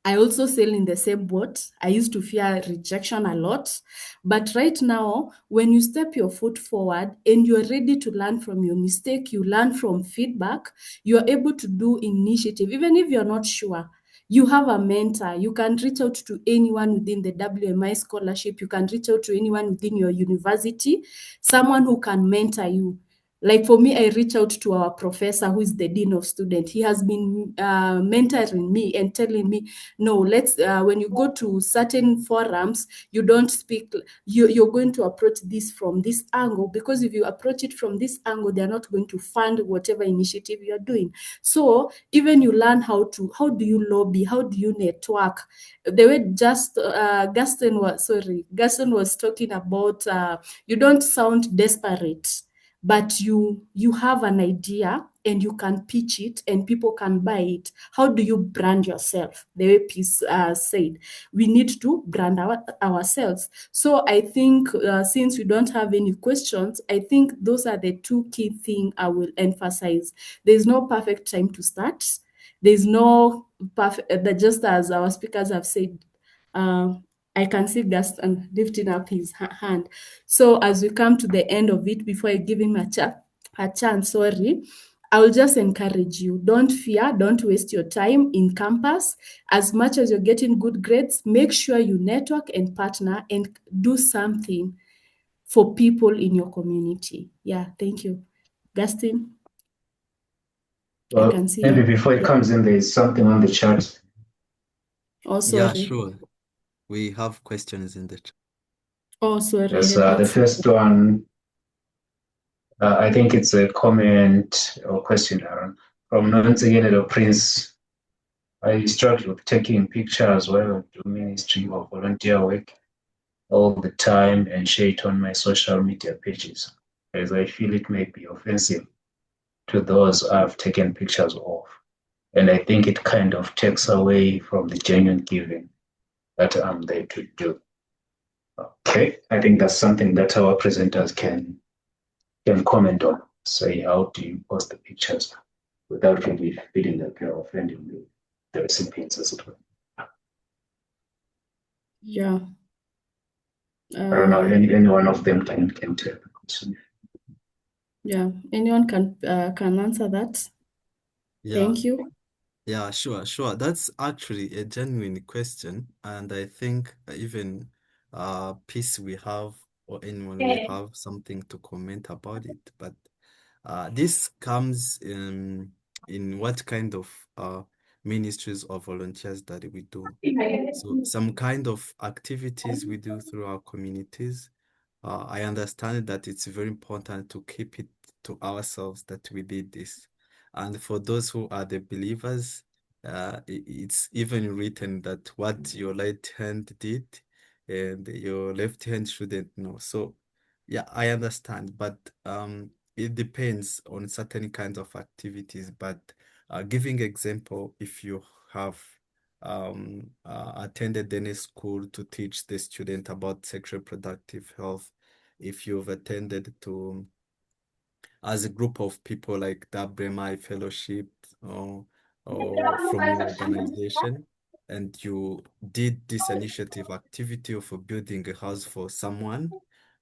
I also sail in the same boat. I used to fear rejection a lot. But right now, when you step your foot forward and you're ready to learn from your mistake, you learn from feedback, you're able to do initiative, even if you're not sure. You have a mentor. You can reach out to anyone within the WMI scholarship. You can reach out to anyone within your university, someone who can mentor you. Like for me, I reach out to our professor who is the dean of students. He has been mentoring me and telling me, no, let's when you go to certain forums, you don't speak, you're going to approach this from this angle, because if you approach it from this angle, they're not going to fund whatever initiative you're doing. So even you learn how do you lobby, how do you network. The way just Gaston was talking about, you don't sound desperate, but you have an idea and you can pitch it and people can buy it. How do you brand yourself? The way Peace said, we need to brand ourselves. So I think, since we don't have any questions, I think those are the two key things I will emphasize. There's no perfect time to start. There's no perfect, just as our speakers have said. uh, I can see Gaston lifting up his hand. So as we come to the end of it, before I give him a chance, sorry, I will just encourage you. Don't fear, don't waste your time in campus. As much as you're getting good grades, make sure you network and partner and do something for people in your community. Yeah, thank you. Gaston, I Well, can see maybe you. before it Yeah. comes in, there's something on the chat. Oh, Yeah, sorry. sure. We have questions in the chat. Oh, sorry. I Yes, had not the seen. first one, I think it's a comment or question, Aaron, from Nonsigenero Prince. I struggle with taking pictures while I do ministry or volunteer work all the time and share it on my social media pages, as I feel it may be offensive to those I've taken pictures of. And I think it kind of takes away from the genuine giving that I'm there to do. Okay, I think that's something that our presenters can comment on. Say, how do you post the pictures without really feeling like you're offending the recipients as it were? Yeah. I don't know. Any one of them can take the question. Yeah. Anyone can answer that. Yeah. Thank you. Yeah, sure. That's actually a genuine question, and I think even Peace we have or anyone will have something to comment about it. But this comes in what kind of ministries or volunteers that we do. So some kind of activities we do through our communities. I understand that it's very important to keep it to ourselves that we did this. And for those who are the believers, it's even written that what your right hand did and your left hand shouldn't know. So yeah, I understand, but it depends on certain kinds of activities. But giving example, if you have attended any school to teach the student about sexual reproductive health, if you've attended to as a group of people like the Bremai Fellowship or from your organization, and you did this initiative activity of building a house for someone,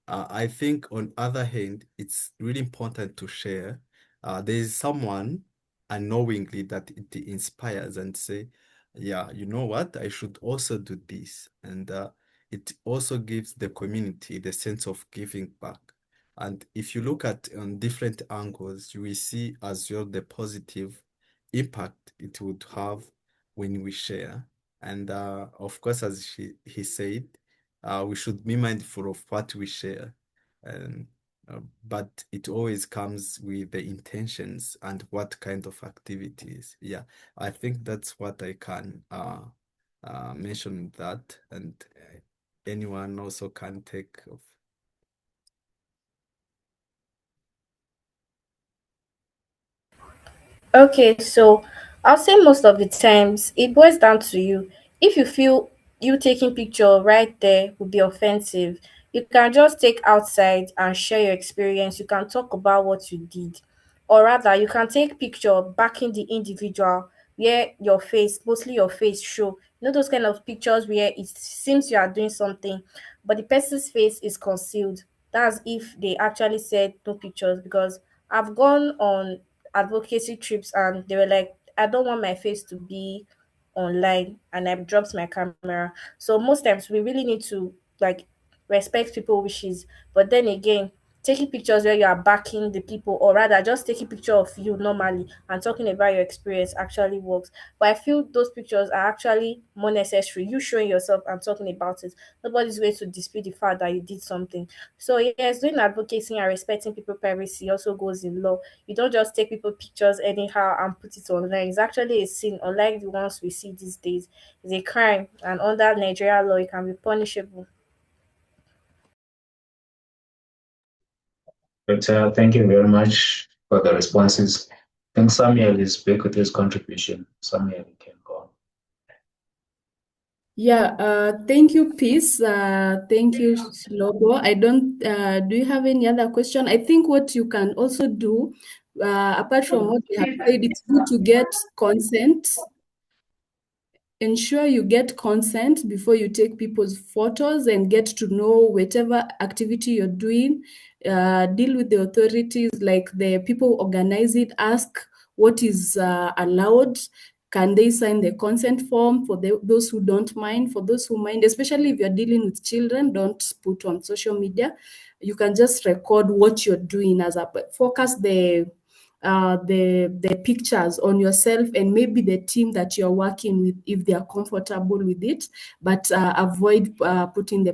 I think on other hand, it's really important to share. There is someone unknowingly that it inspires and say, yeah, you know what, I should also do this. And it also gives the community the sense of giving back. And if you look at on different angles, you will see as well the positive impact it would have when we share. And of course, as he said, we should be mindful of what we share. Um, but it always comes with the intentions and what kind of activities. Yeah, I think that's what I can mention that, and anyone also can take of. Okay, so I'll say most of the times it boils down to you. If you feel you taking picture right there would be offensive, you can just take outside and share your experience. You can talk about what you did. Or rather, you can take picture backing the individual where your face, mostly your face show. You know those kind of pictures where it seems you are doing something, but the person's face is concealed. That's if they actually said no pictures, because I've gone on advocacy trips and they were like, I don't want my face to be online, and I dropped my camera. So most times we really need to like respect people wishes. But then again, taking pictures where you are backing the people, or rather just taking picture of you normally and talking about your experience actually works. But I feel those pictures are actually more necessary. You showing yourself and talking about it. Nobody's going to dispute the fact that you did something. So yes, doing advocacy and respecting people's privacy also goes in law. You don't just take people pictures anyhow and put it online. It's actually a sin, unlike the ones we see these days. It's a crime, and under Nigeria law, it can be punishable. But thank you very much for the responses. I think Samuel is back with his contribution. Samuel, you can go on. Yeah, thank you, Peace. Thank you, Lobo. I don't, do you have any other question? I think what you can also do, apart from what we have said, it's good to get consent. Ensure you get consent before you take people's photos and get to know whatever activity you're doing. Deal with the authorities, like the people who organize it. Ask what is allowed. Can they sign the consent form for those who don't mind? For those who mind, especially if you're dealing with children, don't put on social media. You can just record what you're doing as a focus the pictures on yourself and maybe the team that you're working with if they are comfortable with it, but avoid putting the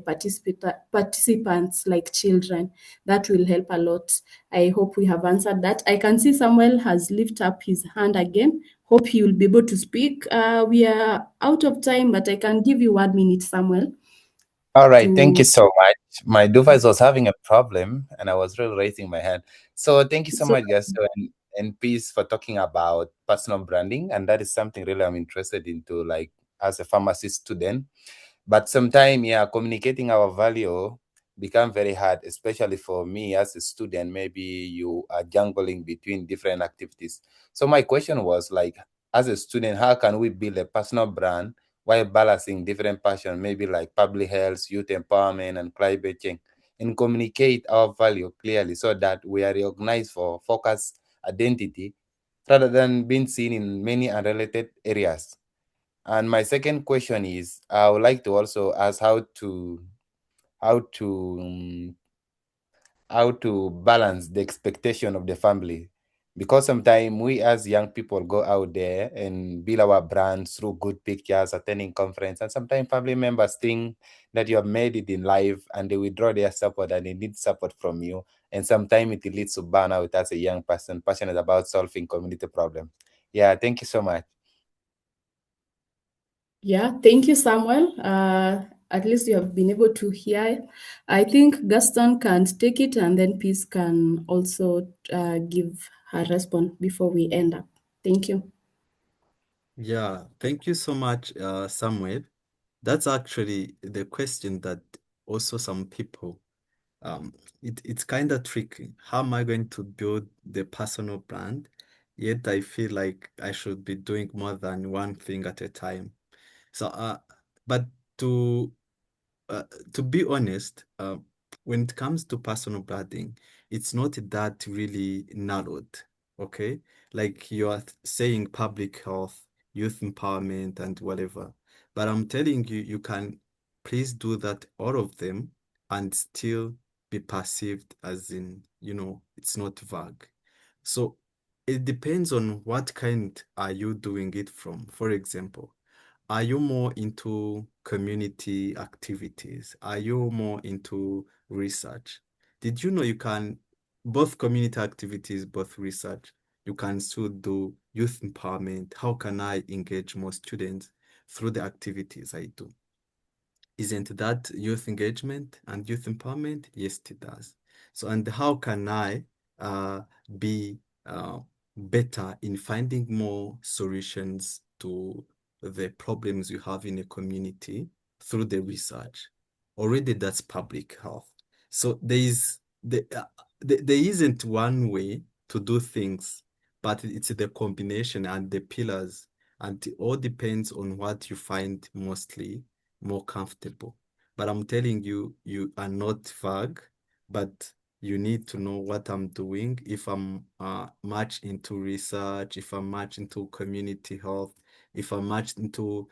participants like children. That will help a lot. I hope we have answered that. I can see Samuel has lifted up his hand again. Hope he will be able to speak. We are out of time, but I can give you 1 minute, Samuel. All right, thank you so much. My device was having a problem and I was really raising my hand. So thank you so much, guys. So, and Peace for talking about personal branding, and that is something really I'm interested into, like as a pharmacy student. But sometimes, yeah, communicating our value become very hard, especially for me as a student. Maybe you are jungling between different activities. So my question was like, as a student, how can we build a personal brand while balancing different passions, maybe like public health, youth empowerment, and climate change, and communicate our value clearly so that we are recognized for focused identity rather than being seen in many unrelated areas? And my second question is, I would like to also ask how to um, how to balance the expectation of the family, because sometimes we as young people go out there and build our brands through good pictures, attending conference, and sometimes family members think that you have made it in life and they withdraw their support and they need support from you, and sometimes it leads to burnout as a young person passionate about solving community problems. Yeah, thank you so much. Yeah, thank you, Samuel. At least you have been able to hear. I think Gaston can take it, and then Peace can also give her response before we end up. Thank you. Yeah, thank you so much, Samuel. That's actually the question that also some people, um, it's kind of tricky. How am I going to build the personal brand? Yet I feel like I should be doing more than one thing at a time. So, but to uh, to be honest, when it comes to personal branding, it's not that really narrowed, okay? Like you are saying public health, youth empowerment, and whatever. But I'm telling you, you can please do that, all of them, and still be perceived as in, it's not vague. So it depends on what kind are you doing it from. For example, are you more into community activities? Are you more into research? Did you know you can both community activities, both research, you can still do youth empowerment? How can I engage more students through the activities I do? Isn't that youth engagement and youth empowerment? Yes, it does. So, and how can I be better in finding more solutions to the problems you have in a community through the research? Already, that's public health. So there isn't one way to do things, but it's the combination and the pillars, and it all depends on what you find mostly more comfortable. But I'm telling you, you are not vague, but you need to know what I'm doing. If I'm much into research, if I'm much into community health, if I'm much into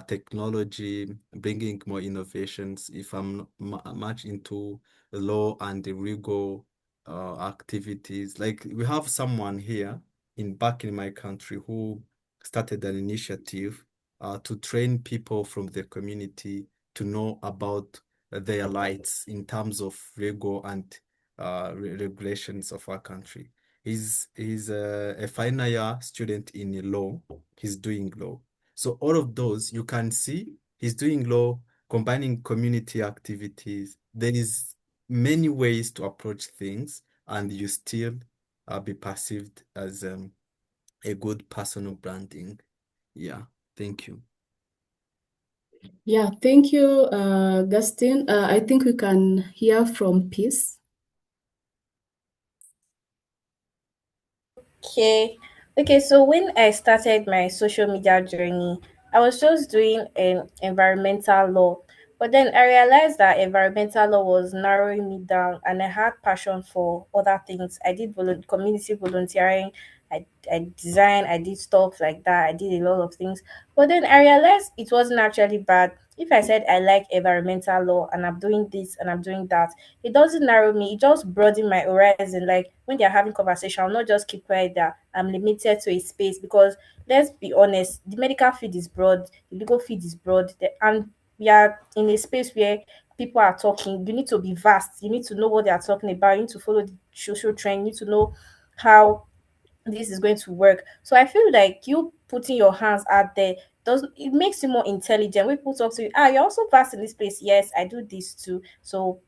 technology, bringing more innovations, if I'm much into law and the legal activities. Like we have someone here back in my country who started an initiative to train people from the community to know about their rights in terms of legal and regulations of our country. He's a final year student in law. He's doing law. So all of those you can see he's doing law, combining community activities. There is many ways to approach things, and you still be perceived as a good personal branding. Yeah, thank you. Yeah, thank you, Gustin. I think we can hear from Peace. Okay. Okay, so when I started my social media journey, I was just doing an environmental law. But then I realized that environmental law was narrowing me down and I had passion for other things. I did community volunteering, I designed, I did stuff like that. I did a lot of things. But then I realized it wasn't actually bad. If I said I like environmental law and I'm doing this and I'm doing that, it doesn't narrow me, it just broaden my horizon. Like when they're having conversation, I'll not just keep quiet there. I'm limited to a space because let's be honest, the medical field is broad, the legal field is broad, and we are in a space where people are talking. You need to be vast, you need to know what they are talking about, you need to follow the social trend, you need to know how this is going to work. So I feel like you putting your hands out there does it makes you more intelligent. When people talk to you, you're also fast in this place. Yes, I do this too. So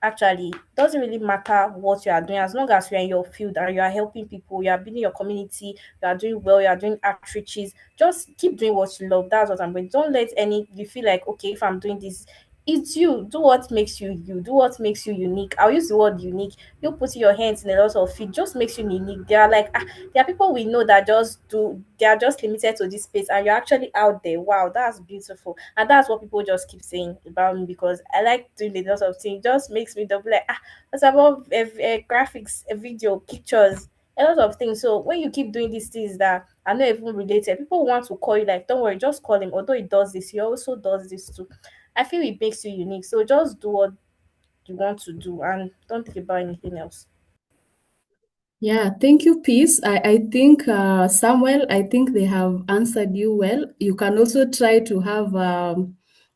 actually. Doesn't really matter what you are doing as long as you're in your field and you are helping people, you are building your community, you are doing well, you are doing outreaches. Just keep doing what you love. That's what I'm doing. Don't let any you feel like, okay, if I'm doing this, it's you. Do what makes you you. Do what makes you unique. I'll use the word unique. You putting your hands in a lot of field just makes you unique. They are like there are people we know that just do they are just limited to this space and you're actually out there. Wow, that's beautiful. And that's what people just keep saying about me because I like doing a lot of things. It just makes me double like what's about graphics, a video, pictures, a lot of things. So when you keep doing these things that are not even related, people want to call you like, don't worry, just call him. Although he does this, he also does this too. I feel it makes you unique. So just do what you want to do and don't think about anything else. Yeah, thank you, Peace. I think, Samuel, I think they have answered you well. You can also try to have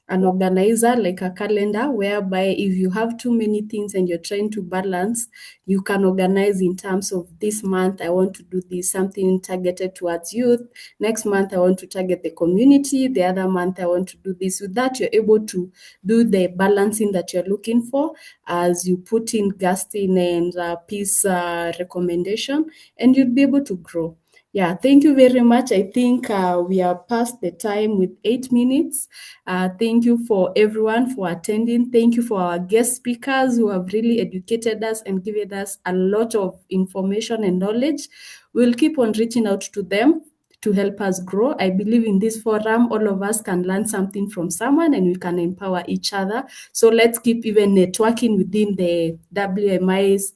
an organizer, like a calendar, whereby if you have too many things and you're trying to balance, you can organize in terms of this month, I want to do this, something targeted towards youth. Next month, I want to target the community. The other month, I want to do this. With that, you're able to do the balancing that you're looking for as you put in Gastin and Peace recommendation, and you'll be able to grow. Yeah, thank you very much. I think we are past the time with 8 minutes. Thank you for everyone for attending. Thank you for our guest speakers who have really educated us and given us a lot of information and knowledge. We'll keep on reaching out to them to help us grow. I believe in this forum, all of us can learn something from someone and we can empower each other. So let's keep even networking within the WMI's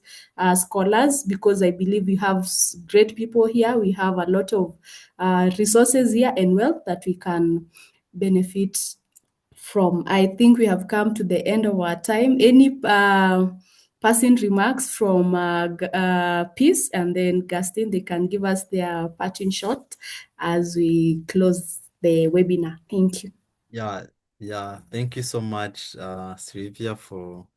scholars, because I believe we have great people here. We have a lot of resources here and wealth that we can benefit from. I think we have come to the end of our time. Any passing remarks from Peace and then Gastin, they can give us their parting shot as we close the webinar. Thank you. Yeah, yeah. Thank you so much, Sylvia, for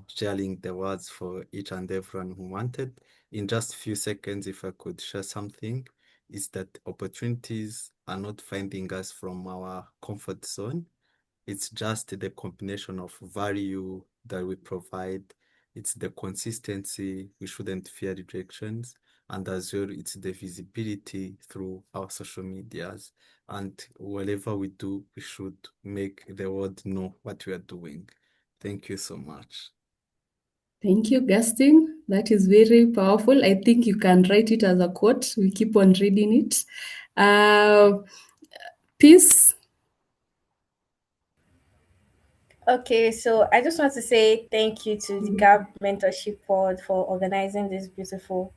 sharing the words for each and everyone who wanted. In just a few seconds, if I could share something, is that opportunities are not finding us from our comfort zone. It's just the combination of value that we provide. It's the consistency. We shouldn't fear rejections. And as well, it's the visibility through our social medias. And whatever we do, we should make the world know what we are doing. Thank you so much. Thank you, Gastin. That is very powerful. I think you can write it as a quote. We keep on reading it. Peace. Okay, so I just want to say thank you to the GAB Mentorship Board for organizing this beautiful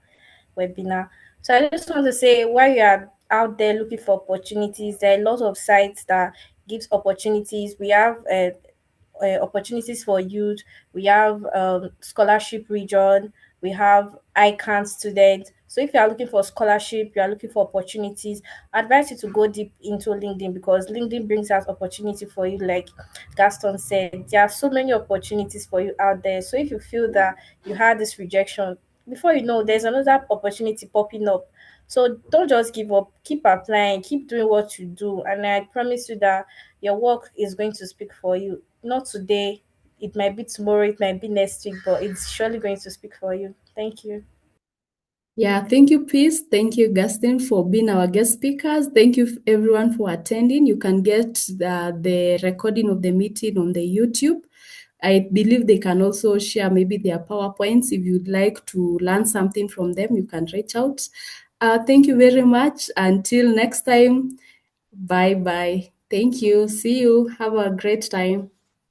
webinar. So I just want to say while you are out there looking for opportunities, there are a lot of sites that gives opportunities. We have opportunities for youth. We have scholarship region. We have ICANN students. So if you are looking for scholarship, you are looking for opportunities, I advise you to go deep into LinkedIn because LinkedIn brings out opportunity for you. Like Gaston said, there are so many opportunities for you out there. So if you feel that you had this rejection, before you know, there's another opportunity popping up. So don't just give up. Keep applying. Keep doing what you do, and I promise you that your work is going to speak for you. Not today. It might be tomorrow. It might be next week, but it's surely going to speak for you. Thank you. Yeah, thank you, Peace. Thank you, Gaston, for being our guest speakers. Thank you, everyone, for attending. You can get the recording of the meeting on the YouTube. I believe they can also share maybe their PowerPoints. If you'd like to learn something from them, you can reach out. Thank you very much. Until next time, bye bye. Thank you. See you. Have a great time.